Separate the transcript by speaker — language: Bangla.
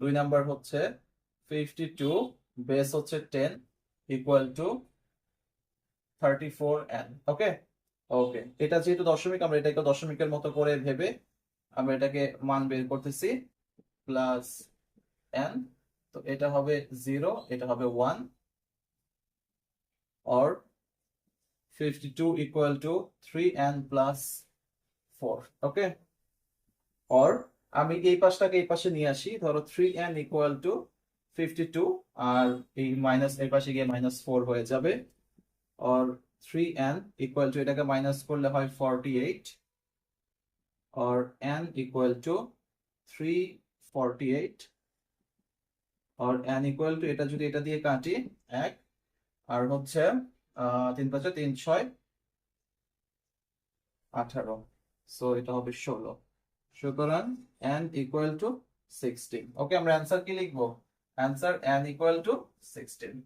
Speaker 1: 2 নাম্বার হচ্ছে 52 বেস হচ্ছে 10 ইকুয়াল টু 34n। ওকে, ওকে, এটা যেহেতু দশমিক, আমরা এটাকে দশমিকের মতো করে ভেবে আমরা এটাকে মান বের করতেছি, প্লাস n। তো এটা হবে 0, এটা হবে 1, or 52 equal to 3n plus 4। Okay, or আমি এই পাশটাকে এই পাশে নিয়ে আসি, ধরো 3n equal to 52, আর এই মাইনাস এই পাশে গিয়ে -4 হয়ে যাবে, or 3n equal to এটাকে মাইনাস করলে হয় 48, or n equal to 348, or n equal to এটা যদি এটা দিয়ে কাটি 1, আর হচ্ছে 3 5 3 6 18, সো এটা হবে 16। সুতরাং n equal to 16। ওকে, আমরা অ্যান্সার কি লিখবো? Answer n equal to 16।